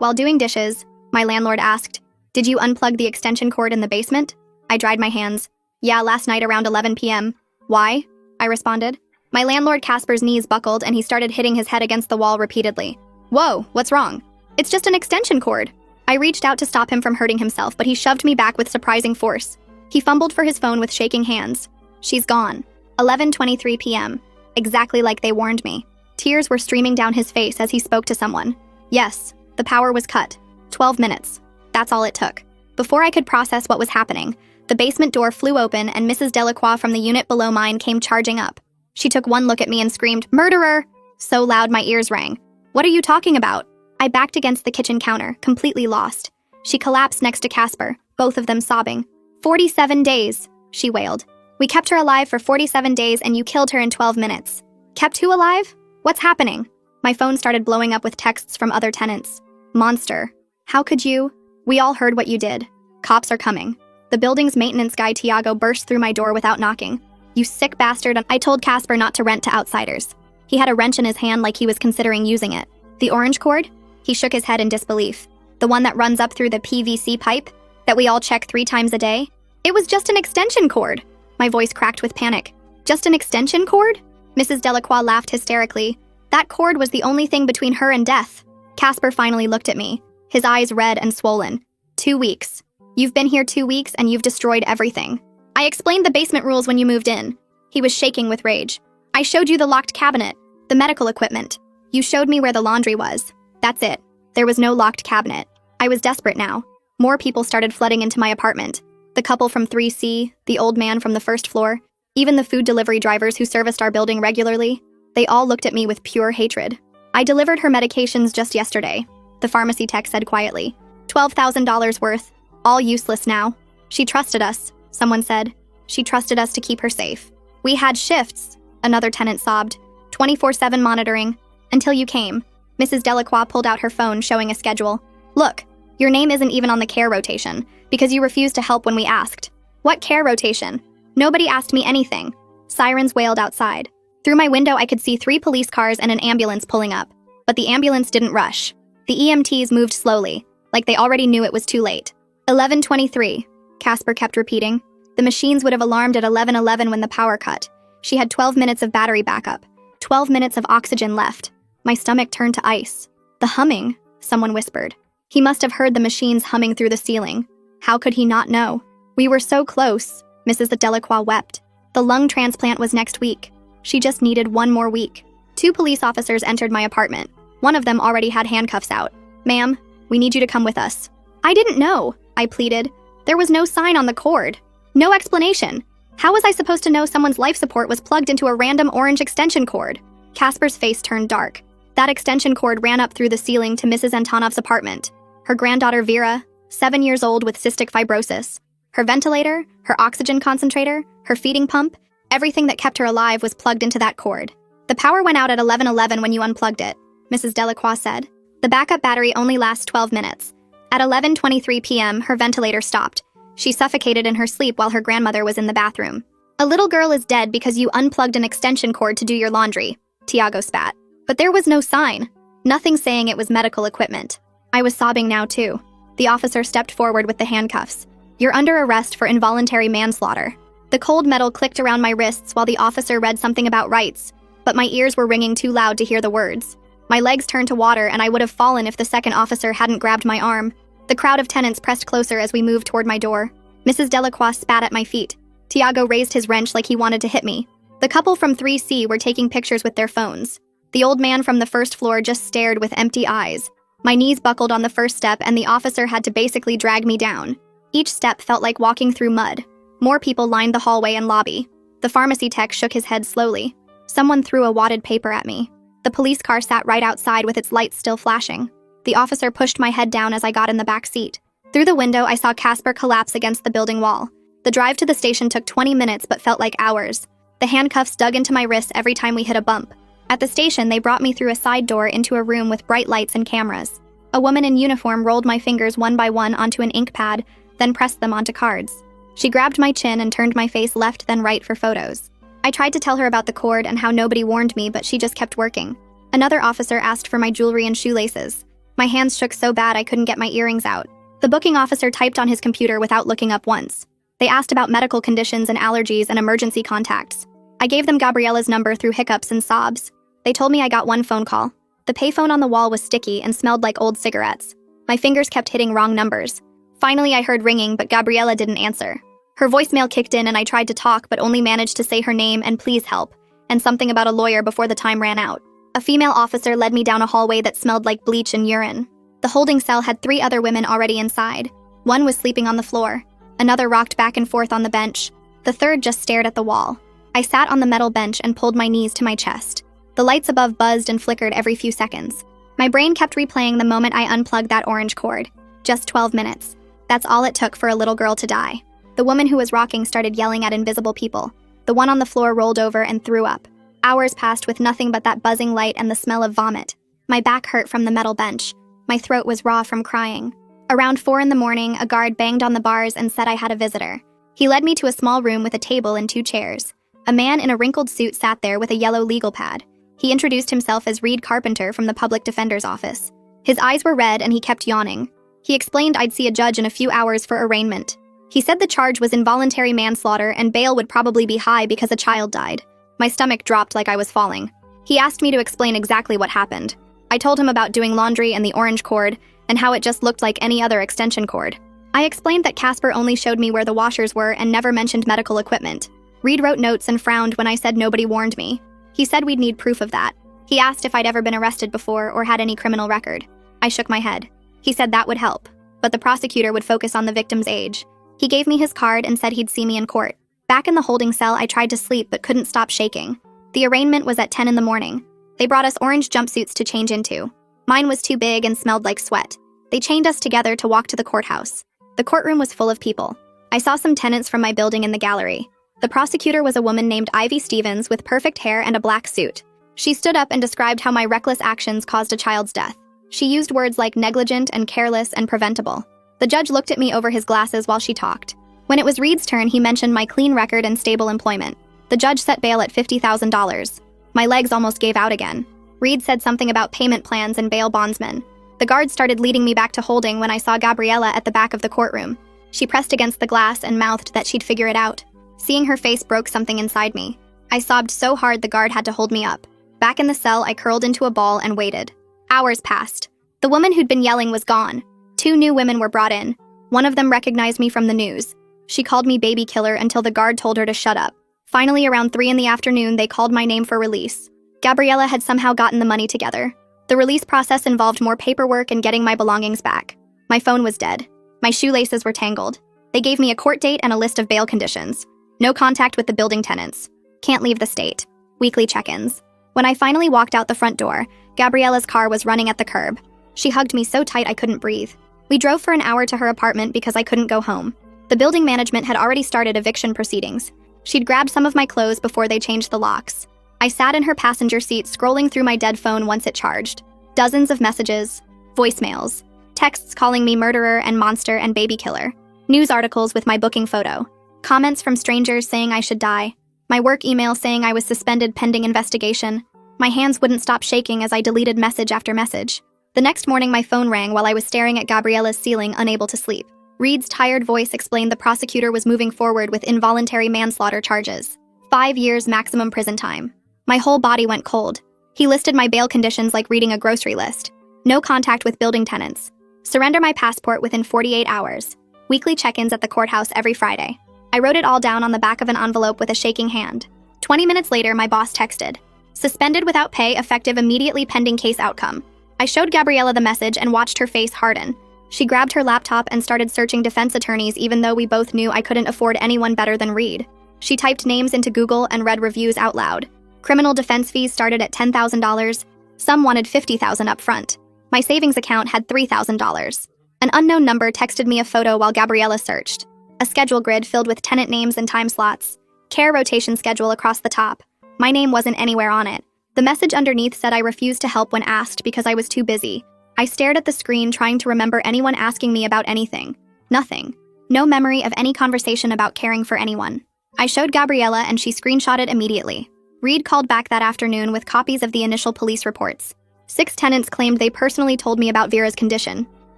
While doing dishes, my landlord asked, "Did you unplug the extension cord in the basement?" I dried my hands. "Yeah, last night around 11 p.m. "Why?" I responded. My landlord Casper's knees buckled and he started hitting his head against the wall repeatedly. "Whoa, what's wrong?" "It's just an extension cord." I reached out to stop him from hurting himself, but he shoved me back with surprising force. He fumbled for his phone with shaking hands. "She's gone." 11:23 p.m. Exactly like they warned me. Tears were streaming down his face as he spoke to someone. Yes, the power was cut. 12 minutes. That's all it took. Before I could process what was happening, the basement door flew open and Mrs. Delacroix from the unit below mine came charging up. She took one look at me and screamed, "Murderer!" so loud my ears rang. "What are you talking about?" I backed against the kitchen counter, completely lost. She collapsed next to Casper, both of them sobbing. 47 days, she wailed. "We kept her alive for 47 days and you killed her in 12 minutes. Kept who alive? What's happening?" My phone started blowing up with texts from other tenants. "Monster. How could you? We all heard what you did. Cops are coming." The building's maintenance guy Tiago burst through my door without knocking. "You sick bastard," I told Casper not to rent to outsiders. He had a wrench in his hand like he was considering using it. "The orange cord?" He shook his head in disbelief. "The one that runs up through the PVC pipe? That we all check 3 times a day?" "It was just an extension cord." My voice cracked with panic. "Just an extension cord?" Mrs. Delacroix laughed hysterically. "That cord was the only thing between her and death." Casper finally looked at me, his eyes red and swollen. 2 weeks. You've been here 2 weeks and you've destroyed everything. I explained the basement rules when you moved in. He was shaking with rage. I showed you the locked cabinet, the medical equipment. You showed me where the laundry was. That's it. There was no locked cabinet. I was desperate now. More people started flooding into my apartment. The couple from 3C, the old man from the first floor, even the food delivery drivers who serviced our building regularly. They all looked at me with pure hatred. "I delivered her medications just yesterday," the pharmacy tech said quietly. $12,000 worth. All useless now. "She trusted us," someone said. "She trusted us to keep her safe. We had shifts," another tenant sobbed. 24/7 monitoring. Until you came. Mrs. Delacroix pulled out her phone showing a schedule. "Look, your name isn't even on the care rotation, because you refused to help when we asked." "What care rotation? Nobody asked me anything." Sirens wailed outside. Through my window I could see 3 police cars and an ambulance pulling up. But the ambulance didn't rush. The EMTs moved slowly, like they already knew it was too late. 11:23, Casper kept repeating. The machines would have alarmed at 11:11 when the power cut. She had 12 minutes of battery backup, 12 minutes of oxygen left. My stomach turned to ice. "The humming," someone whispered. He must have heard the machines humming through the ceiling. How could he not know? "We were so close," Mrs. Delacroix wept. "The lung transplant was next week. She just needed 1 more week." 2 police officers entered my apartment. One of them already had handcuffs out. "Ma'am, we need you to come with us." "I didn't know," I pleaded. "There was no sign on the cord. No explanation. How was I supposed to know someone's life support was plugged into a random orange extension cord?" Casper's face turned dark. That extension cord ran up through the ceiling to Mrs. Antonov's apartment. Her granddaughter Vera, 7 years old with cystic fibrosis. Her ventilator, her oxygen concentrator, her feeding pump, everything that kept her alive was plugged into that cord. "The power went out at 11:11 when you unplugged it," Mrs. Delacroix said. "The backup battery only lasts 12 minutes. At 11:23 p.m., her ventilator stopped. She suffocated in her sleep while her grandmother was in the bathroom. A little girl is dead because you unplugged an extension cord to do your laundry," Tiago spat. "But there was no sign. Nothing saying it was medical equipment." I was sobbing now, too. The officer stepped forward with the handcuffs. "You're under arrest for involuntary manslaughter." The cold metal clicked around my wrists while the officer read something about rights, but my ears were ringing too loud to hear the words. My legs turned to water and I would have fallen if the second officer hadn't grabbed my arm. The crowd of tenants pressed closer as we moved toward my door. Mrs. Delacroix spat at my feet. Tiago raised his wrench like he wanted to hit me. The couple from 3C were taking pictures with their phones. The old man from the first floor just stared with empty eyes. My knees buckled on the first step and the officer had to basically drag me down. Each step felt like walking through mud. More people lined the hallway and lobby. The pharmacy tech shook his head slowly. Someone threw a wadded paper at me. The police car sat right outside with its lights still flashing. The officer pushed my head down as I got in the back seat. Through the window, I saw Casper collapse against the building wall. The drive to the station took 20 minutes but felt like hours. The handcuffs dug into my wrists every time we hit a bump. At the station, they brought me through a side door into a room with bright lights and cameras. A woman in uniform rolled my fingers one by one onto an ink pad, then pressed them onto cards. She grabbed my chin and turned my face left then right for photos. I tried to tell her about the cord and how nobody warned me, but she just kept working. Another officer asked for my jewelry and shoelaces. My hands shook so bad I couldn't get my earrings out. The booking officer typed on his computer without looking up once. They asked about medical conditions and allergies and emergency contacts. I gave them Gabriella's number through hiccups and sobs. They told me I got one phone call. The payphone on the wall was sticky and smelled like old cigarettes. My fingers kept hitting wrong numbers. Finally, I heard ringing, but Gabriella didn't answer. Her voicemail kicked in and I tried to talk, but only managed to say her name and please help, and something about a lawyer before the time ran out. A female officer led me down a hallway that smelled like bleach and urine. The holding cell had 3 other women already inside. One was sleeping on the floor. Another rocked back and forth on the bench. The third just stared at the wall. I sat on the metal bench and pulled my knees to my chest. The lights above buzzed and flickered every few seconds. My brain kept replaying the moment I unplugged that orange cord. Just 12 minutes. That's all it took for a little girl to die. The woman who was rocking started yelling at invisible people. The one on the floor rolled over and threw up. Hours passed with nothing but that buzzing light and the smell of vomit. My back hurt from the metal bench. My throat was raw from crying. Around 4 in the morning, a guard banged on the bars and said I had a visitor. He led me to a small room with a table and 2 chairs. A man in a wrinkled suit sat there with a yellow legal pad. He introduced himself as Reed Carpenter from the public defender's office. His eyes were red and he kept yawning. He explained I'd see a judge in a few hours for arraignment. He said the charge was involuntary manslaughter and bail would probably be high because a child died. My stomach dropped like I was falling. He asked me to explain exactly what happened. I told him about doing laundry and the orange cord, and how it just looked like any other extension cord. I explained that Casper only showed me where the washers were and never mentioned medical equipment. Reed wrote notes and frowned when I said nobody warned me. He said we'd need proof of that. He asked if I'd ever been arrested before or had any criminal record. I shook my head. He said that would help, but the prosecutor would focus on the victim's age. He gave me his card and said he'd see me in court. Back in the holding cell, I tried to sleep but couldn't stop shaking. The arraignment was at 10 in the morning. They brought us orange jumpsuits to change into. Mine was too big and smelled like sweat. They chained us together to walk to the courthouse. The courtroom was full of people. I saw some tenants from my building in the gallery. The prosecutor was a woman named Ivy Stevens with perfect hair and a black suit. She stood up and described how my reckless actions caused a child's death. She used words like negligent and careless and preventable. The judge looked at me over his glasses while she talked. When it was Reed's turn, he mentioned my clean record and stable employment. The judge set bail at $50,000. My legs almost gave out again. Reed said something about payment plans and bail bondsmen. The guard started leading me back to holding when I saw Gabriella at the back of the courtroom. She pressed against the glass and mouthed that she'd figure it out. Seeing her face broke something inside me. I sobbed so hard the guard had to hold me up. Back in the cell, I curled into a ball and waited. Hours passed. The woman who'd been yelling was gone. 2 new women were brought in. One of them recognized me from the news. She called me baby killer until the guard told her to shut up. Finally, around 3 in the afternoon, they called my name for release. Gabriella had somehow gotten the money together. The release process involved more paperwork and getting my belongings back. My phone was dead. My shoelaces were tangled. They gave me a court date and a list of bail conditions. No contact with the building tenants. Can't leave the state. Weekly check-ins. When I finally walked out the front door, Gabriella's car was running at the curb. She hugged me so tight I couldn't breathe. We drove for an hour to her apartment because I couldn't go home. The building management had already started eviction proceedings. She'd grabbed some of my clothes before they changed the locks. I sat in her passenger seat scrolling through my dead phone once it charged. Dozens of messages, voicemails, texts calling me murderer and monster and baby killer, news articles with my booking photo, comments from strangers saying I should die, my work email saying I was suspended pending investigation. My hands wouldn't stop shaking as I deleted message after message. The next morning, my phone rang while I was staring at Gabriella's ceiling, unable to sleep. Reed's tired voice explained the prosecutor was moving forward with involuntary manslaughter charges. 5 years maximum prison time. My whole body went cold. He listed my bail conditions like reading a grocery list. No contact with building tenants. Surrender my passport within 48 hours. Weekly check-ins at the courthouse every Friday. I wrote it all down on the back of an envelope with a shaking hand. 20 minutes later, my boss texted. Suspended without pay, effective immediately pending case outcome. I showed Gabriella the message and watched her face harden. She grabbed her laptop and started searching defense attorneys even though we both knew I couldn't afford anyone better than Reed. She typed names into Google and read reviews out loud. Criminal defense fees started at $10,000. Some wanted $50,000 up front. My savings account had $3,000. An unknown number texted me a photo while Gabriella searched. A schedule grid filled with tenant names and time slots. Care rotation schedule across the top. My name wasn't anywhere on it. The message underneath said I refused to help when asked because I was too busy. I stared at the screen trying to remember anyone asking me about anything. Nothing. No memory of any conversation about caring for anyone. I showed Gabriella and she screenshot it immediately. Reed called back that afternoon with copies of the initial police reports. 6 tenants claimed they personally told me about Vera's condition.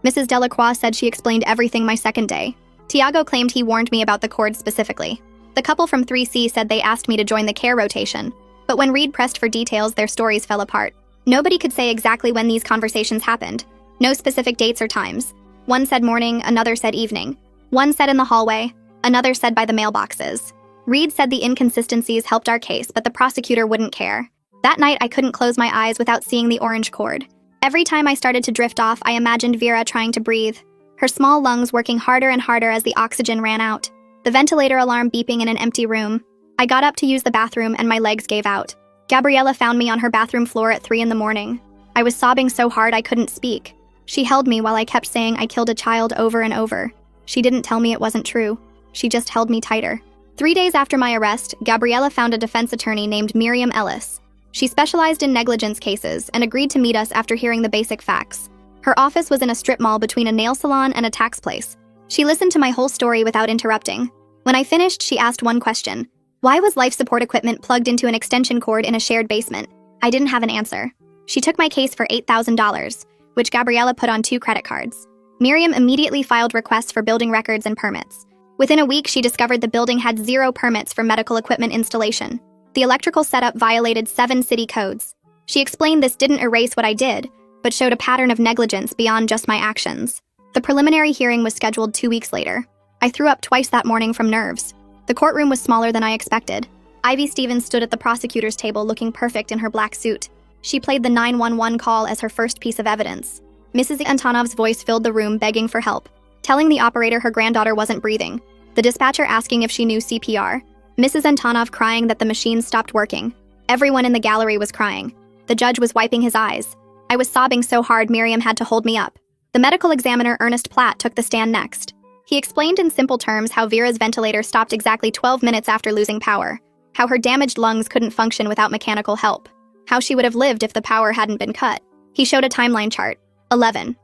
Mrs. Delacroix said she explained everything my second day. Tiago claimed he warned me about the cord specifically. The couple from 3C said they asked me to join the care rotation, but when Reed pressed for details, their stories fell apart. Nobody could say exactly when these conversations happened. No specific dates or times. One said morning, another said evening. One said in the hallway, another said by the mailboxes. Reed said the inconsistencies helped our case, but the prosecutor wouldn't care. That night, I couldn't close my eyes without seeing the orange cord. Every time I started to drift off, I imagined Vera trying to breathe, her small lungs working harder and harder as the oxygen ran out, the ventilator alarm beeping in an empty room. I got up to use the bathroom and my legs gave out. Gabriella found me on her bathroom floor at 3 in the morning. I was sobbing so hard I couldn't speak. She held me while I kept saying I killed a child over and over. She didn't tell me it wasn't true. She just held me tighter. 3 days after my arrest, Gabriella found a defense attorney named Miriam Ellis. She specialized in negligence cases and agreed to meet us after hearing the basic facts. Her office was in a strip mall between a nail salon and a tax place. She listened to my whole story without interrupting. When I finished, she asked one question. Why was life support equipment plugged into an extension cord in a shared basement? I didn't have an answer. She took my case for $8,000, which Gabriella put on 2 credit cards. Miriam immediately filed requests for building records and permits. Within a week, she discovered the building had 0 permits for medical equipment installation. The electrical setup violated 7 city codes. She explained this didn't erase what I did, but showed a pattern of negligence beyond just my actions. The preliminary hearing was scheduled 2 weeks later. I threw up twice that morning from nerves. The courtroom was smaller than I expected. Ivy Stevens stood at the prosecutor's table looking perfect in her black suit. She played the 911 call as her first piece of evidence. Mrs. Antonov's voice filled the room begging for help, telling the operator her granddaughter wasn't breathing, the dispatcher asking if she knew CPR, Mrs. Antonov crying that the machine stopped working. Everyone in the gallery was crying. The judge was wiping his eyes. I was sobbing so hard Miriam had to hold me up. The medical examiner Ernest Platt took the stand next. He explained in simple terms how Vera's ventilator stopped exactly 12 minutes after losing power, how her damaged lungs couldn't function without mechanical help, how she would have lived if the power hadn't been cut. He showed a timeline chart. 11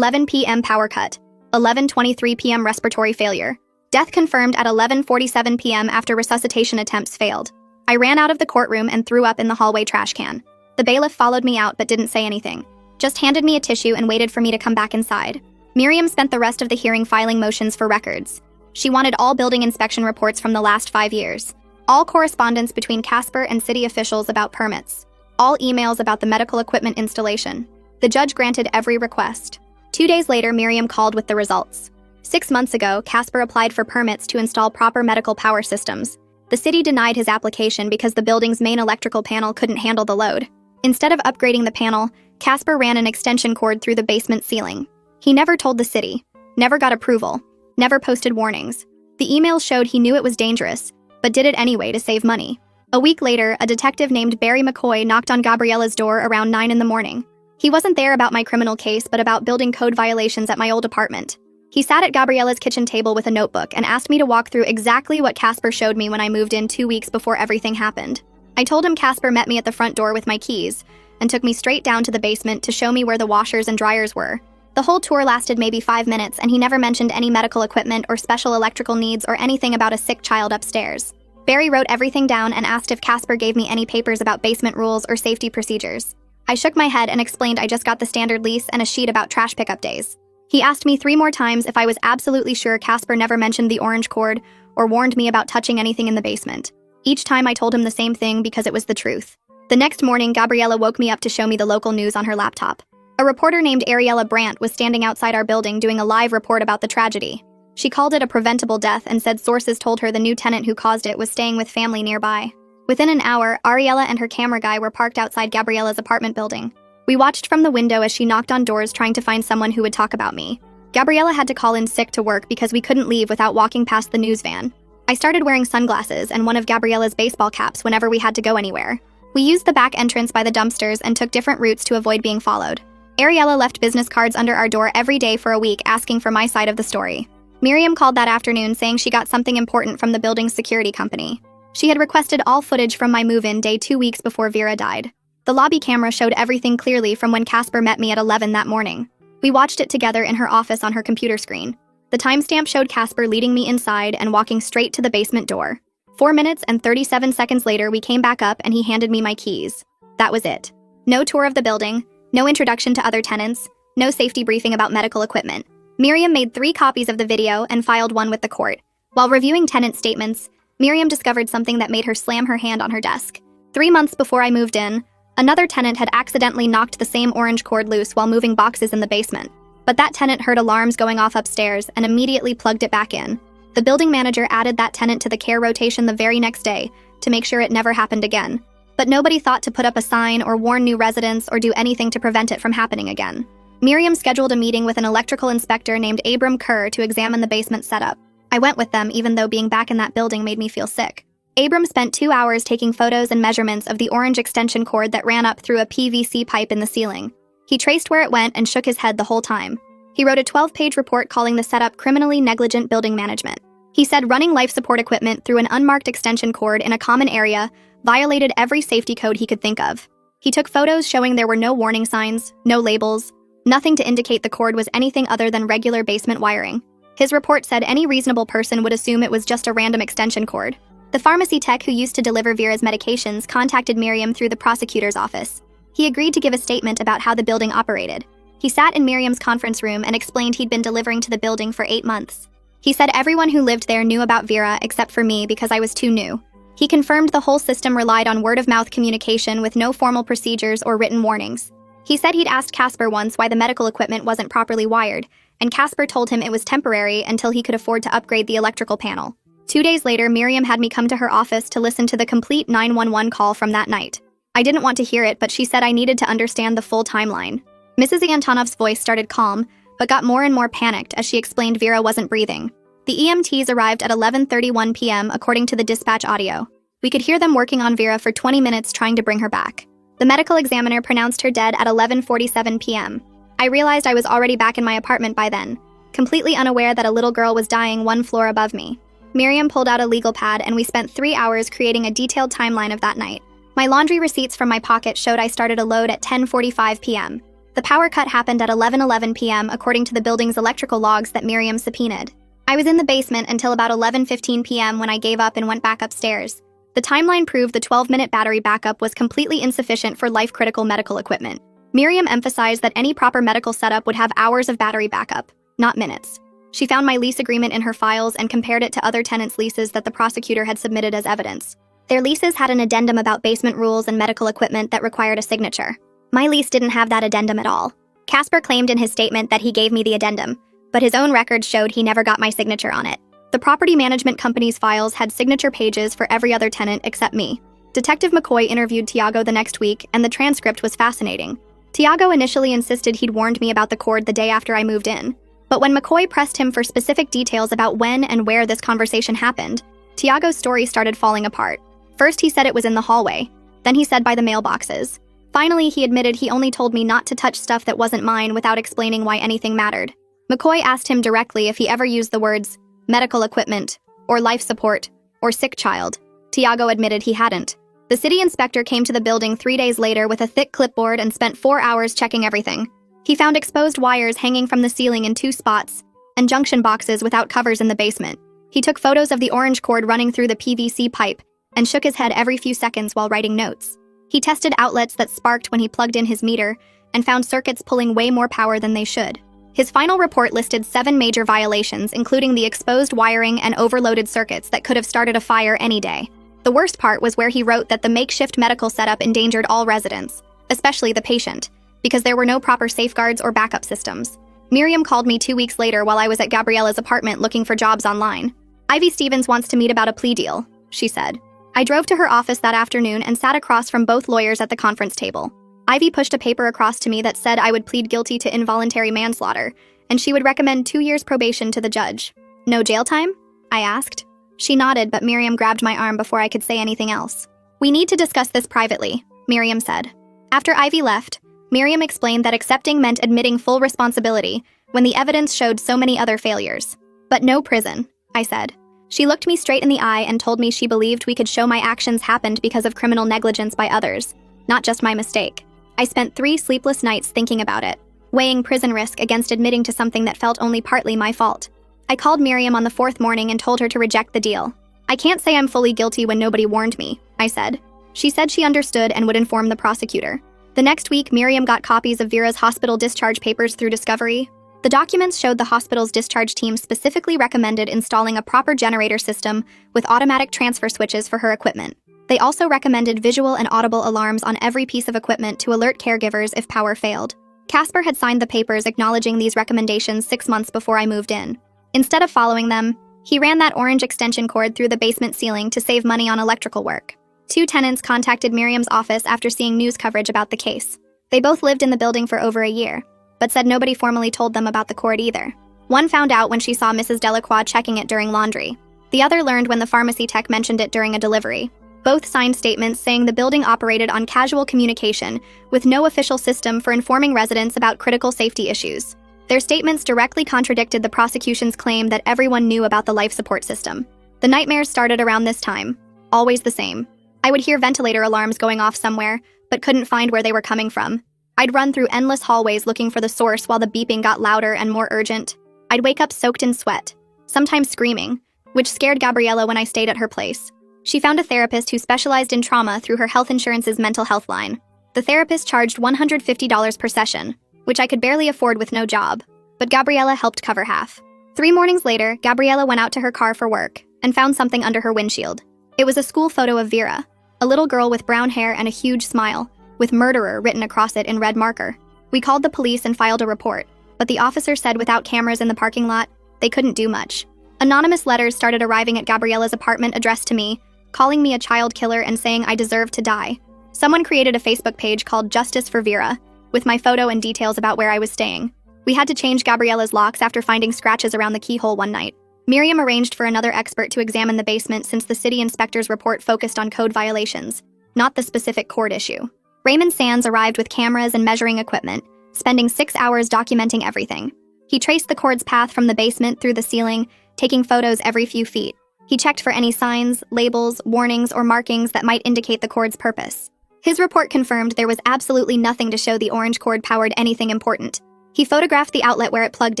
p.m. power cut. 11:23 p.m. respiratory failure. Death confirmed at 11:47 p.m. after resuscitation attempts failed. I ran out of the courtroom and threw up in the hallway trash can. The bailiff followed me out but didn't say anything, just handed me a tissue and waited for me to come back inside. Miriam spent the rest of the hearing filing motions for records. She wanted all building inspection reports from the last 5 years, all correspondence between Casper and city officials about permits, all emails about the medical equipment installation. The judge granted every request. 2 days later, Miriam called with the results. 6 months ago, Casper applied for permits to install proper medical power systems. The city denied his application because the building's main electrical panel couldn't handle the load. Instead of upgrading the panel, Casper ran an extension cord through the basement ceiling. He never told the city, never got approval, never posted warnings. The emails showed he knew it was dangerous, but did it anyway to save money. A week later, a detective named Barry McCoy knocked on Gabriella's door around 9 in the morning. He wasn't there about my criminal case, but about building code violations at my old apartment. He sat at Gabriella's kitchen table with a notebook and asked me to walk through exactly what Casper showed me when I moved in 2 weeks before everything happened. I told him Casper met me at the front door with my keys and took me straight down to the basement to show me where the washers and dryers were. The whole tour lasted maybe 5 minutes, and he never mentioned any medical equipment or special electrical needs or anything about a sick child upstairs. Barry wrote everything down and asked if Casper gave me any papers about basement rules or safety procedures. I shook my head and explained I just got the standard lease and a sheet about trash pickup days. He asked me 3 more times if I was absolutely sure Casper never mentioned the orange cord or warned me about touching anything in the basement. Each time I told him the same thing because it was the truth. The next morning, Gabriella woke me up to show me the local news on her laptop. A reporter named Ariella Brandt was standing outside our building doing a live report about the tragedy. She called it a preventable death and said sources told her the new tenant who caused it was staying with family nearby. Within an hour, Ariella and her camera guy were parked outside Gabriella's apartment building. We watched from the window as she knocked on doors trying to find someone who would talk about me. Gabriella had to call in sick to work because we couldn't leave without walking past the news van. I started wearing sunglasses and one of Gabriella's baseball caps whenever we had to go anywhere. We used the back entrance by the dumpsters and took different routes to avoid being followed. Ariella left business cards under our door every day for a week asking for my side of the story. Miriam called that afternoon saying she got something important from the building's security company. She had requested all footage from my move-in day 2 weeks before Vera died. The lobby camera showed everything clearly from when Casper met me at 11 that morning. We watched it together in her office on her computer screen. The timestamp showed Casper leading me inside and walking straight to the basement door. 4 minutes and 37 seconds later, we came back up and he handed me my keys. That was it. No tour of the building, No introduction to other tenants, no safety briefing about medical equipment. Miriam made 3 copies of the video and filed one with the court. While reviewing tenant statements, Miriam discovered something that made her slam her hand on her desk. 3 months before I moved in, another tenant had accidentally knocked the same orange cord loose while moving boxes in the basement. But that tenant heard alarms going off upstairs and immediately plugged it back in. The building manager added that tenant to the care rotation the very next day to make sure it never happened again. But nobody thought to put up a sign or warn new residents or do anything to prevent it from happening again. Miriam scheduled a meeting with an electrical inspector named Abram Kerr to examine the basement setup. I went with them even though being back in that building made me feel sick. Abram spent 2 hours taking photos and measurements of the orange extension cord that ran up through a PVC pipe in the ceiling. He traced where it went and shook his head the whole time. He wrote a 12-page report calling the setup criminally negligent building management. He said running life support equipment through an unmarked extension cord in a common area violated every safety code he could think of. He took photos showing there were no warning signs, no labels, nothing to indicate the cord was anything other than regular basement wiring. His report said any reasonable person would assume it was just a random extension cord. The pharmacy tech who used to deliver Vera's medications contacted Miriam through the prosecutor's office. He agreed to give a statement about how the building operated. He sat in Miriam's conference room and explained he'd been delivering to the building for 8 months. He said everyone who lived there knew about Vera except for me because I was too new. He confirmed the whole system relied on word-of-mouth communication with no formal procedures or written warnings. He said he'd asked Casper once why the medical equipment wasn't properly wired, and Casper told him it was temporary until he could afford to upgrade the electrical panel. 2 days later, Miriam had me come to her office to listen to the complete 911 call from that night. I didn't want to hear it, but she said I needed to understand the full timeline. Mrs. Antonov's voice started calm, but got more and more panicked as she explained Vera wasn't breathing. The EMTs arrived at 11:31 p.m. according to the dispatch audio. We could hear them working on Vera for 20 minutes trying to bring her back. The medical examiner pronounced her dead at 11:47 p.m. I realized I was already back in my apartment by then, completely unaware that a little girl was dying 1 floor above me. Miriam pulled out a legal pad and we spent 3 hours creating a detailed timeline of that night. My laundry receipts from my pocket showed I started a load at 10:45 p.m. The power cut happened at 11:11 p.m. according to the building's electrical logs that Miriam subpoenaed. I was in the basement until about 11:15 p.m. when I gave up and went back upstairs. The timeline proved the 12-minute battery backup was completely insufficient for life-critical medical equipment. Miriam emphasized that any proper medical setup would have hours of battery backup, not minutes. She found my lease agreement in her files and compared it to other tenants' leases that the prosecutor had submitted as evidence. Their leases had an addendum about basement rules and medical equipment that required a signature. My lease didn't have that addendum at all. Casper claimed in his statement that he gave me the addendum, but his own records showed he never got my signature on it. The property management company's files had signature pages for every other tenant except me. Detective McCoy interviewed Tiago the next week, and the transcript was fascinating. Tiago initially insisted he'd warned me about the cord the day after I moved in. But when McCoy pressed him for specific details about when and where this conversation happened, Tiago's story started falling apart. First he said it was in the hallway, then he said by the mailboxes. Finally, he admitted he only told me not to touch stuff that wasn't mine without explaining why anything mattered. McCoy asked him directly if he ever used the words medical equipment, or life support, or sick child. Tiago admitted he hadn't. The city inspector came to the building 3 days later with a thick clipboard and spent 4 hours checking everything. He found exposed wires hanging from the ceiling in 2 spots, and junction boxes without covers in the basement. He took photos of the orange cord running through the PVC pipe, and shook his head every few seconds while writing notes. He tested outlets that sparked when he plugged in his meter, and found circuits pulling way more power than they should. His final report listed 7 major violations, including the exposed wiring and overloaded circuits that could have started a fire any day. The worst part was where he wrote that the makeshift medical setup endangered all residents, especially the patient, because there were no proper safeguards or backup systems. Miriam called me 2 weeks later while I was at Gabriella's apartment looking for jobs online. Ivy Stevens wants to meet about a plea deal, she said. I drove to her office that afternoon and sat across from both lawyers at the conference table. Ivy pushed a paper across to me that said I would plead guilty to involuntary manslaughter, and she would recommend 2 years probation to the judge. No jail time? I asked. She nodded, but Miriam grabbed my arm before I could say anything else. We need to discuss this privately, Miriam said. After Ivy left, Miriam explained that accepting meant admitting full responsibility when the evidence showed so many other failures. But no prison, I said. She looked me straight in the eye and told me she believed we could show my actions happened because of criminal negligence by others, not just my mistake. I spent 3 sleepless nights thinking about it, weighing prison risk against admitting to something that felt only partly my fault. I called Miriam on the 4th morning and told her to reject the deal. I can't say I'm fully guilty when nobody warned me, I said. She said she understood and would inform the prosecutor. The next week, Miriam got copies of Vera's hospital discharge papers through Discovery. The documents showed the hospital's discharge team specifically recommended installing a proper generator system with automatic transfer switches for her equipment. They also recommended visual and audible alarms on every piece of equipment to alert caregivers if power failed. Casper had signed the papers acknowledging these recommendations 6 months before I moved in. Instead of following them, he ran that orange extension cord through the basement ceiling to save money on electrical work. 2 tenants contacted Miriam's office after seeing news coverage about the case. They both lived in the building for over a year, but said nobody formally told them about the cord either. One found out when she saw Mrs. Delacroix checking it during laundry. The other learned when the pharmacy tech mentioned it during a delivery. Both signed statements saying the building operated on casual communication, with no official system for informing residents about critical safety issues. Their statements directly contradicted the prosecution's claim that everyone knew about the life support system. The nightmares started around this time, always the same. I would hear ventilator alarms going off somewhere, but couldn't find where they were coming from. I'd run through endless hallways looking for the source while the beeping got louder and more urgent. I'd wake up soaked in sweat, sometimes screaming, which scared Gabriella when I stayed at her place. She found a therapist who specialized in trauma through her health insurance's mental health line. The therapist charged $150 per session, which I could barely afford with no job, but Gabriella helped cover half. 3 mornings later, Gabriella went out to her car for work and found something under her windshield. It was a school photo of Vera, a little girl with brown hair and a huge smile, with murderer written across it in red marker. We called the police and filed a report, but the officer said without cameras in the parking lot, they couldn't do much. Anonymous letters started arriving at Gabriella's apartment addressed to me, calling me a child killer and saying I deserved to die. Someone created a Facebook page called Justice for Vera, with my photo and details about where I was staying. We had to change Gabriella's locks after finding scratches around the keyhole one night. Miriam arranged for another expert to examine the basement since the city inspector's report focused on code violations, not the specific cord issue. Raymond Sands arrived with cameras and measuring equipment, spending 6 hours documenting everything. He traced the cord's path from the basement through the ceiling, taking photos every few feet. He checked for any signs, labels, warnings, or markings that might indicate the cord's purpose. His report confirmed there was absolutely nothing to show the orange cord powered anything important. He photographed the outlet where it plugged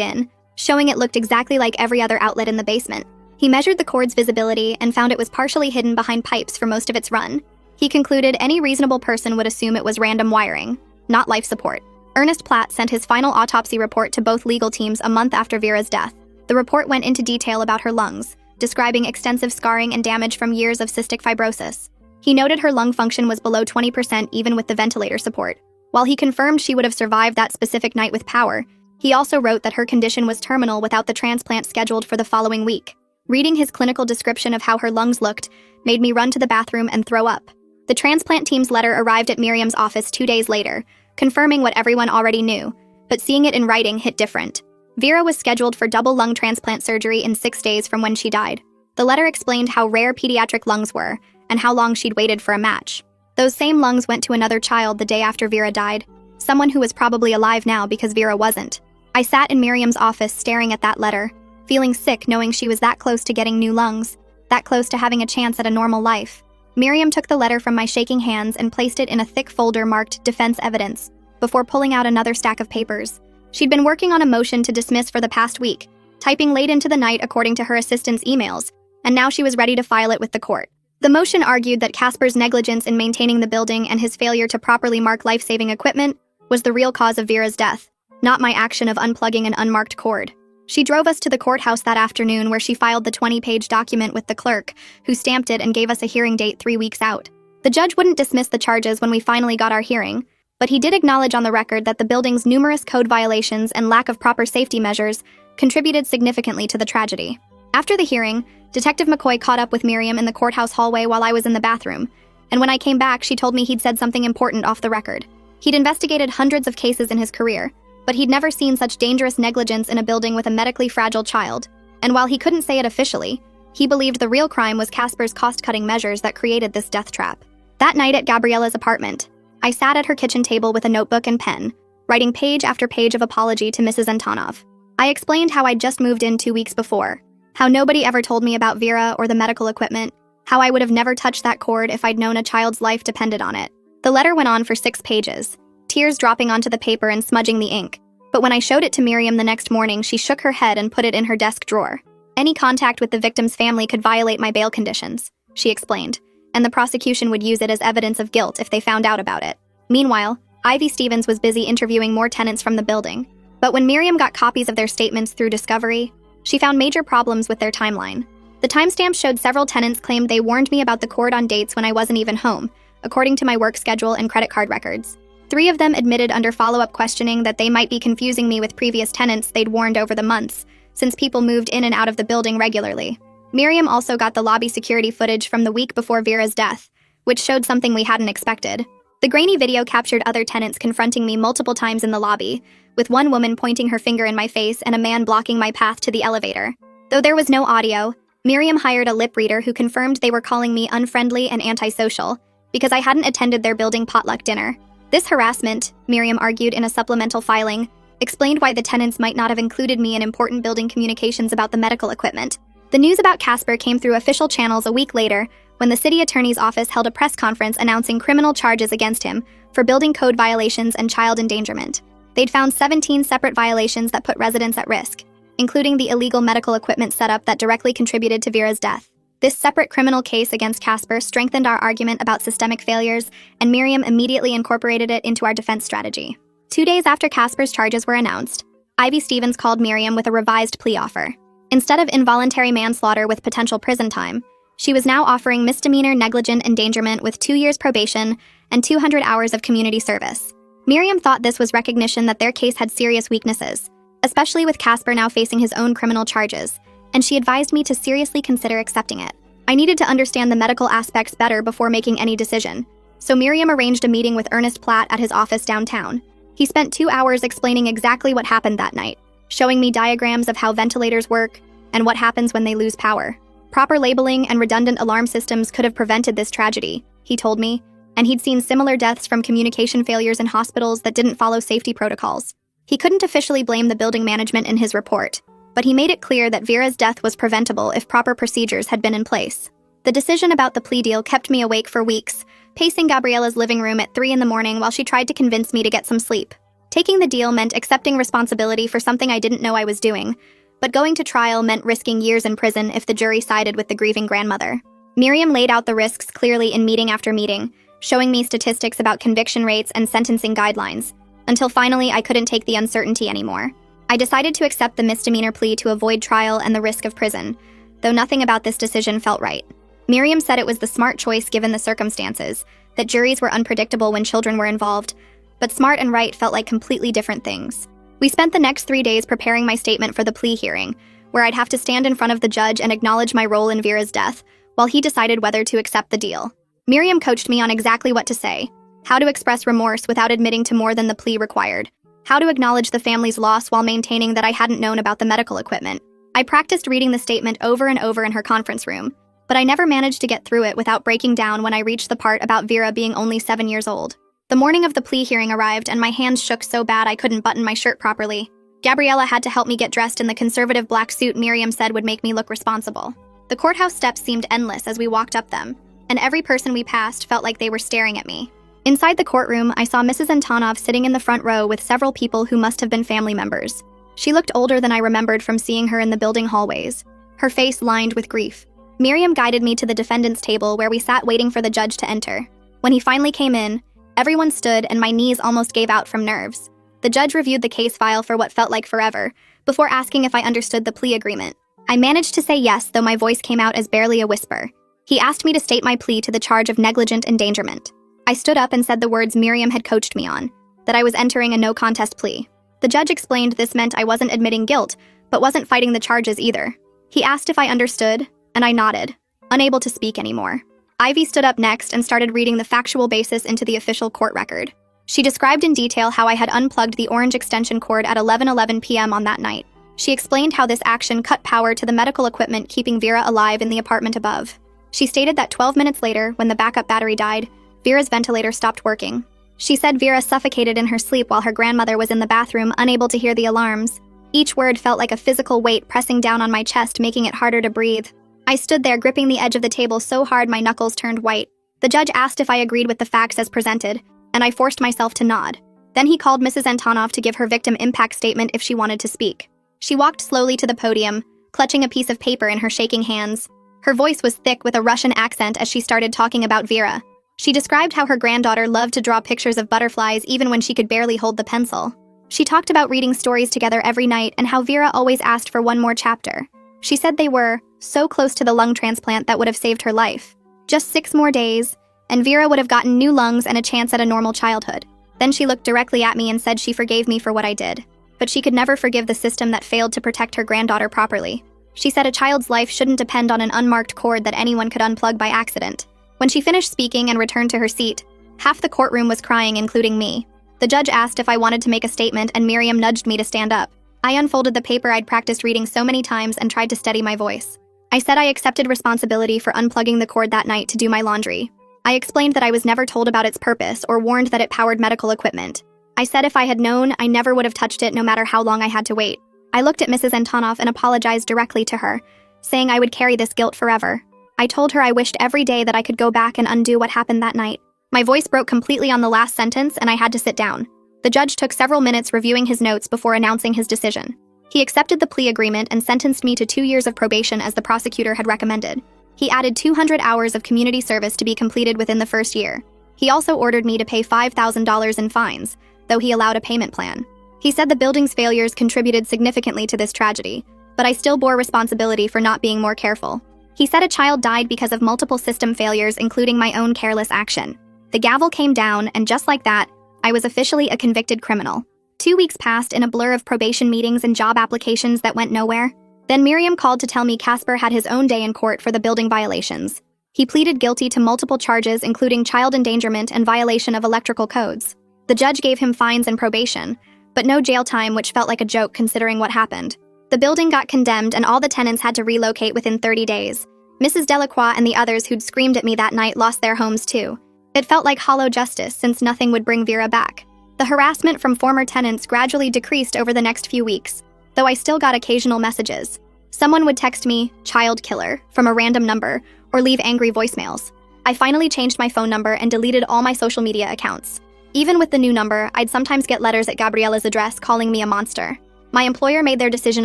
in, showing it looked exactly like every other outlet in the basement. He measured the cord's visibility and found it was partially hidden behind pipes for most of its run. He concluded any reasonable person would assume it was random wiring, not life support. Ernest Platt sent his final autopsy report to both legal teams a month after Vera's death. The report went into detail about her lungs, describing extensive scarring and damage from years of cystic fibrosis. He noted her lung function was below 20% even with the ventilator support. While he confirmed she would have survived that specific night with power, he also wrote that her condition was terminal without the transplant scheduled for the following week. Reading his clinical description of how her lungs looked made me run to the bathroom and throw up. The transplant team's letter arrived at Miriam's office 2 days later, confirming what everyone already knew, but seeing it in writing hit different. Vera was scheduled for double lung transplant surgery in 6 days from when she died. The letter explained how rare pediatric lungs were and how long she'd waited for a match. Those same lungs went to another child the day after Vera died, someone who was probably alive now because Vera wasn't. I sat in Miriam's office staring at that letter, feeling sick knowing she was that close to getting new lungs, that close to having a chance at a normal life. Miriam took the letter from my shaking hands and placed it in a thick folder marked Defense Evidence, before pulling out another stack of papers. She'd been working on a motion to dismiss for the past week, typing late into the night according to her assistant's emails, and now she was ready to file it with the court. The motion argued that Casper's negligence in maintaining the building and his failure to properly mark life-saving equipment was the real cause of Vera's death, not my action of unplugging an unmarked cord. She drove us to the courthouse that afternoon where she filed the 20-page document with the clerk, who stamped it and gave us a hearing date 3 weeks out. The judge wouldn't dismiss the charges when we finally got our hearing, but he did acknowledge on the record that the building's numerous code violations and lack of proper safety measures contributed significantly to the tragedy. After the hearing, Detective McCoy caught up with Miriam in the courthouse hallway while I was in the bathroom, and when I came back, she told me he'd said something important off the record. He'd investigated hundreds of cases in his career, but he'd never seen such dangerous negligence in a building with a medically fragile child, and while he couldn't say it officially, he believed the real crime was Casper's cost-cutting measures that created this death trap. That night at Gabriella's apartment, I sat at her kitchen table with a notebook and pen, writing page after page of apology to Mrs. Antonov. I explained how I'd just moved in 2 weeks before, how nobody ever told me about Vera or the medical equipment, how I would have never touched that cord if I'd known a child's life depended on it. The letter went on for 6 pages, tears dropping onto the paper and smudging the ink. But when I showed it to Miriam the next morning, she shook her head and put it in her desk drawer. Any contact with the victim's family could violate my bail conditions, she explained, and the prosecution would use it as evidence of guilt if they found out about it. Meanwhile, Ivy Stevens was busy interviewing more tenants from the building. But when Miriam got copies of their statements through Discovery, she found major problems with their timeline. The timestamps showed several tenants claimed they warned me about the cord on dates when I wasn't even home, according to my work schedule and credit card records. 3 of them admitted under follow-up questioning that they might be confusing me with previous tenants they'd warned over the months, since people moved in and out of the building regularly. Miriam also got the lobby security footage from the week before Vera's death, which showed something we hadn't expected. The grainy video captured other tenants confronting me multiple times in the lobby, with one woman pointing her finger in my face and a man blocking my path to the elevator. Though there was no audio, Miriam hired a lip reader who confirmed they were calling me unfriendly and antisocial because I hadn't attended their building potluck dinner. This harassment, Miriam argued in a supplemental filing, explained why the tenants might not have included me in important building communications about the medical equipment. The news about Casper came through official channels a week later when the city attorney's office held a press conference announcing criminal charges against him for building code violations and child endangerment. They'd found 17 separate violations that put residents at risk, including the illegal medical equipment setup that directly contributed to Vera's death. This separate criminal case against Casper strengthened our argument about systemic failures, and Miriam immediately incorporated it into our defense strategy. 2 days after Casper's charges were announced, Ivy Stevens called Miriam with a revised plea offer. Instead of involuntary manslaughter with potential prison time, she was now offering misdemeanor negligent endangerment with 2 years probation and 200 hours of community service. Miriam thought this was recognition that their case had serious weaknesses, especially with Casper now facing his own criminal charges, and she advised me to seriously consider accepting it. I needed to understand the medical aspects better before making any decision, so Miriam arranged a meeting with Ernest Platt at his office downtown. He spent 2 hours explaining exactly what happened that night, showing me diagrams of how ventilators work and what happens when they lose power. Proper labeling and redundant alarm systems could have prevented this tragedy, he told me, and he'd seen similar deaths from communication failures in hospitals that didn't follow safety protocols. He couldn't officially blame the building management in his report, but he made it clear that Vera's death was preventable if proper procedures had been in place. The decision about the plea deal kept me awake for weeks, pacing Gabriella's living room at 3 in the morning while she tried to convince me to get some sleep. Taking the deal meant accepting responsibility for something I didn't know I was doing, but going to trial meant risking years in prison if the jury sided with the grieving grandmother. Miriam laid out the risks clearly in meeting after meeting, showing me statistics about conviction rates and sentencing guidelines, until finally I couldn't take the uncertainty anymore. I decided to accept the misdemeanor plea to avoid trial and the risk of prison, though nothing about this decision felt right. Miriam said it was the smart choice given the circumstances, that juries were unpredictable when children were involved, but smart and right felt like completely different things. We spent the next 3 days preparing my statement for the plea hearing, where I'd have to stand in front of the judge and acknowledge my role in Vera's death, while he decided whether to accept the deal. Miriam coached me on exactly what to say, how to express remorse without admitting to more than the plea required, how to acknowledge the family's loss while maintaining that I hadn't known about the medical equipment. I practiced reading the statement over and over in her conference room, but I never managed to get through it without breaking down when I reached the part about Vera being only 7 years old. The morning of the plea hearing arrived and my hands shook so bad I couldn't button my shirt properly. Gabriella had to help me get dressed in the conservative black suit Miriam said would make me look responsible. The courthouse steps seemed endless as we walked up them, and every person we passed felt like they were staring at me. Inside the courtroom, I saw Mrs. Antonov sitting in the front row with several people who must have been family members. She looked older than I remembered from seeing her in the building hallways, her face lined with grief. Miriam guided me to the defendant's table where we sat waiting for the judge to enter. When he finally came in, everyone stood and my knees almost gave out from nerves. The judge reviewed the case file for what felt like forever, before asking if I understood the plea agreement. I managed to say yes, though my voice came out as barely a whisper. He asked me to state my plea to the charge of negligent endangerment. I stood up and said the words Miriam had coached me on, that I was entering a no-contest plea. The judge explained this meant I wasn't admitting guilt, but wasn't fighting the charges either. He asked if I understood, and I nodded, unable to speak anymore. Ivy stood up next and started reading the factual basis into the official court record. She described in detail how I had unplugged the orange extension cord at 11:11 p.m. on that night. She explained how this action cut power to the medical equipment keeping Vera alive in the apartment above. She stated that 12 minutes later, when the backup battery died, Vera's ventilator stopped working. She said Vera suffocated in her sleep while her grandmother was in the bathroom, unable to hear the alarms. Each word felt like a physical weight pressing down on my chest, making it harder to breathe. I stood there gripping the edge of the table so hard my knuckles turned white. The judge asked if I agreed with the facts as presented, and I forced myself to nod. Then he called Mrs. Antonov to give her victim impact statement if she wanted to speak. She walked slowly to the podium, clutching a piece of paper in her shaking hands. Her voice was thick with a Russian accent as she started talking about Vera. She described how her granddaughter loved to draw pictures of butterflies even when she could barely hold the pencil. She talked about reading stories together every night and how Vera always asked for one more chapter. She said they were so close to the lung transplant that would have saved her life. Just 6 more days, and Vera would have gotten new lungs and a chance at a normal childhood. Then she looked directly at me and said she forgave me for what I did. But she could never forgive the system that failed to protect her granddaughter properly. She said a child's life shouldn't depend on an unmarked cord that anyone could unplug by accident. When she finished speaking and returned to her seat, half the courtroom was crying, including me. The judge asked if I wanted to make a statement, and Miriam nudged me to stand up. I unfolded the paper I'd practiced reading so many times and tried to steady my voice. I said I accepted responsibility for unplugging the cord that night to do my laundry. I explained that I was never told about its purpose or warned that it powered medical equipment. I said if I had known, I never would have touched it no matter how long I had to wait. I looked at Mrs. Antonoff and apologized directly to her, saying I would carry this guilt forever. I told her I wished every day that I could go back and undo what happened that night. My voice broke completely on the last sentence and I had to sit down. The judge took several minutes reviewing his notes before announcing his decision. He accepted the plea agreement and sentenced me to 2 years of probation as the prosecutor had recommended. He added 200 hours of community service to be completed within the first year. He also ordered me to pay $5,000 in fines, though he allowed a payment plan. He said the building's failures contributed significantly to this tragedy, but I still bore responsibility for not being more careful. He said a child died because of multiple system failures, including my own careless action. The gavel came down, and just like that, I was officially a convicted criminal. 2 weeks passed in a blur of probation meetings and job applications that went nowhere. Then Miriam called to tell me Casper had his own day in court for the building violations. He pleaded guilty to multiple charges, including child endangerment and violation of electrical codes. The judge gave him fines and probation, but no jail time, which felt like a joke considering what happened. The building got condemned and all the tenants had to relocate within 30 days. Mrs. Delacroix and the others who'd screamed at me that night lost their homes too. It felt like hollow justice since nothing would bring Vera back. The harassment from former tenants gradually decreased over the next few weeks, though I still got occasional messages. Someone would text me, "child killer," from a random number, or leave angry voicemails. I finally changed my phone number and deleted all my social media accounts. Even with the new number, I'd sometimes get letters at Gabriella's address calling me a monster. My employer made their decision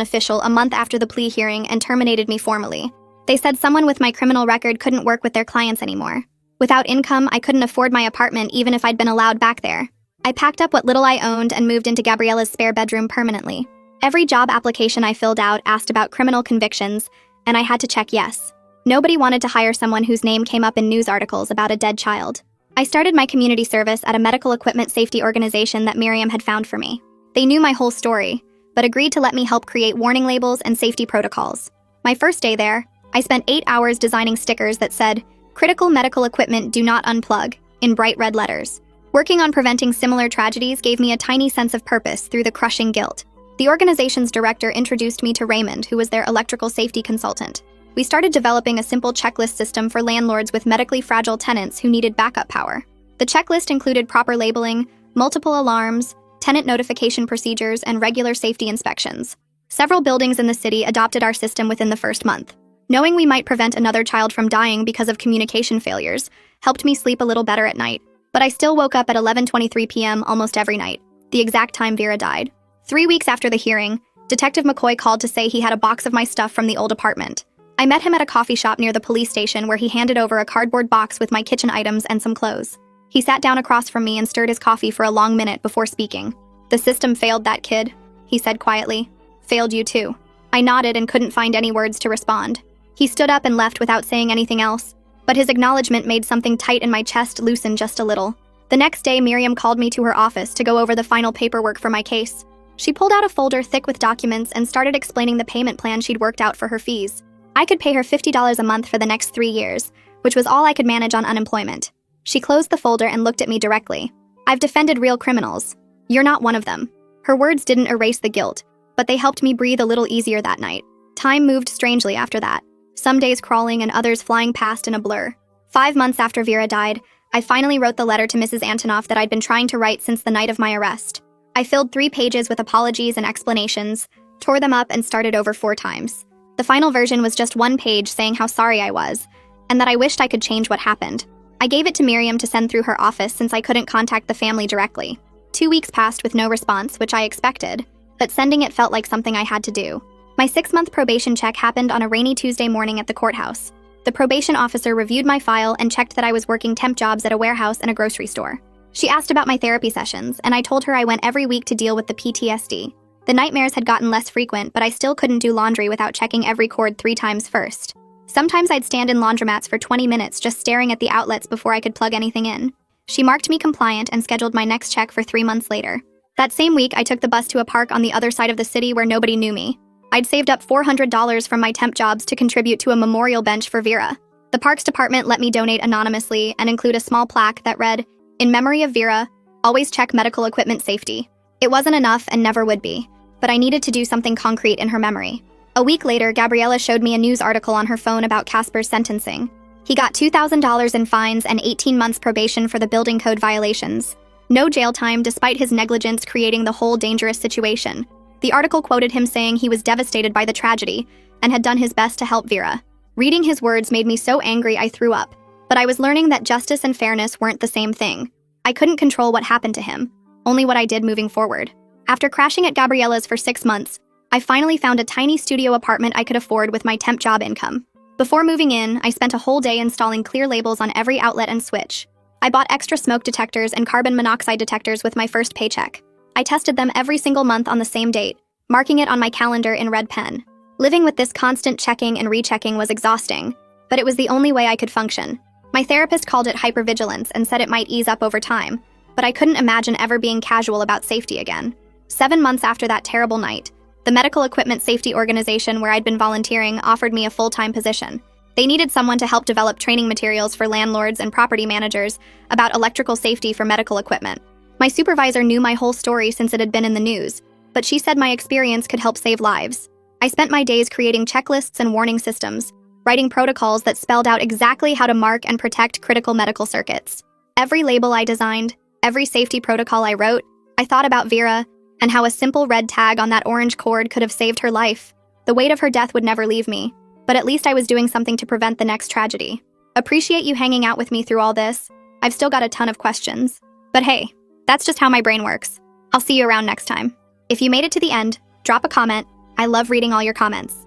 official a month after the plea hearing and terminated me formally. They said someone with my criminal record couldn't work with their clients anymore. Without income, I couldn't afford my apartment even if I'd been allowed back there. I packed up what little I owned and moved into Gabriella's spare bedroom permanently. Every job application I filled out asked about criminal convictions, and I had to check yes. Nobody wanted to hire someone whose name came up in news articles about a dead child. I started my community service at a medical equipment safety organization that Miriam had found for me. They knew my whole story, but agreed to let me help create warning labels and safety protocols. My first day there, I spent 8 hours designing stickers that said, "Critical medical equipment do not unplug," in bright red letters. Working on preventing similar tragedies gave me a tiny sense of purpose through the crushing guilt. The organization's director introduced me to Raymond, who was their electrical safety consultant. We started developing a simple checklist system for landlords with medically fragile tenants who needed backup power. The checklist included proper labeling, multiple alarms, tenant notification procedures, and regular safety inspections. Several buildings in the city adopted our system within the first month. Knowing we might prevent another child from dying because of communication failures helped me sleep a little better at night. But I still woke up at 11:23 p.m. almost every night, the exact time Vera died. 3 weeks after the hearing, Detective McCoy called to say he had a box of my stuff from the old apartment. I met him at a coffee shop near the police station where he handed over a cardboard box with my kitchen items and some clothes. He sat down across from me and stirred his coffee for a long minute before speaking. "The system failed that kid," he said quietly. "Failed you too." I nodded and couldn't find any words to respond. He stood up and left without saying anything else, but his acknowledgement made something tight in my chest loosen just a little. The next day, Miriam called me to her office to go over the final paperwork for my case. She pulled out a folder thick with documents and started explaining the payment plan she'd worked out for her fees. I could pay her $50 a month for the next 3 years, which was all I could manage on unemployment. She closed the folder and looked at me directly. "I've defended real criminals. You're not one of them." Her words didn't erase the guilt, but they helped me breathe a little easier that night. Time moved strangely after that, some days crawling and others flying past in a blur. 5 months after Vera died, I finally wrote the letter to Mrs. Antonoff that I'd been trying to write since the night of my arrest. I filled 3 pages with apologies and explanations, tore them up, and started over 4 times. The final version was just 1 page saying how sorry I was, and that I wished I could change what happened. I gave it to Miriam to send through her office since I couldn't contact the family directly. 2 weeks passed with no response, which I expected, but sending it felt like something I had to do. My 6-month probation check happened on a rainy Tuesday morning at the courthouse. The probation officer reviewed my file and checked that I was working temp jobs at a warehouse and a grocery store. She asked about my therapy sessions, and I told her I went every week to deal with the PTSD. The nightmares had gotten less frequent, but I still couldn't do laundry without checking every cord 3 times first. Sometimes I'd stand in laundromats for 20 minutes just staring at the outlets before I could plug anything in. She marked me compliant and scheduled my next check for 3 months later. That same week, I took the bus to a park on the other side of the city where nobody knew me. I'd saved up $400 from my temp jobs to contribute to a memorial bench for Vera. The parks department let me donate anonymously and include a small plaque that read, "In memory of Vera, always check medical equipment safety." It wasn't enough and never would be, but I needed to do something concrete in her memory. A week later, Gabriella showed me a news article on her phone about Casper's sentencing. He got $2,000 in fines and 18 months probation for the building code violations. No jail time despite his negligence creating the whole dangerous situation. The article quoted him saying he was devastated by the tragedy and had done his best to help Vera. Reading his words made me so angry I threw up. But I was learning that justice and fairness weren't the same thing. I couldn't control what happened to him, only what I did moving forward. After crashing at Gabriella's for 6 months, I finally found a tiny studio apartment I could afford with my temp job income. Before moving in, I spent a whole day installing clear labels on every outlet and switch. I bought extra smoke detectors and carbon monoxide detectors with my first paycheck. I tested them every single month on the same date, marking it on my calendar in red pen. Living with this constant checking and rechecking was exhausting, but it was the only way I could function. My therapist called it hypervigilance and said it might ease up over time, but I couldn't imagine ever being casual about safety again. 7 months after that terrible night, the medical equipment safety organization where I'd been volunteering offered me a full-time position. They needed someone to help develop training materials for landlords and property managers about electrical safety for medical equipment. My supervisor knew my whole story since it had been in the news, but she said my experience could help save lives. I spent my days creating checklists and warning systems, writing protocols that spelled out exactly how to mark and protect critical medical circuits. Every label I designed, every safety protocol I wrote, I thought about Vera and how a simple red tag on that orange cord could have saved her life. The weight of her death would never leave me, but at least I was doing something to prevent the next tragedy. Appreciate you hanging out with me through all this. I've still got a ton of questions. But hey, that's just how my brain works. I'll see you around next time. If you made it to the end, drop a comment. I love reading all your comments.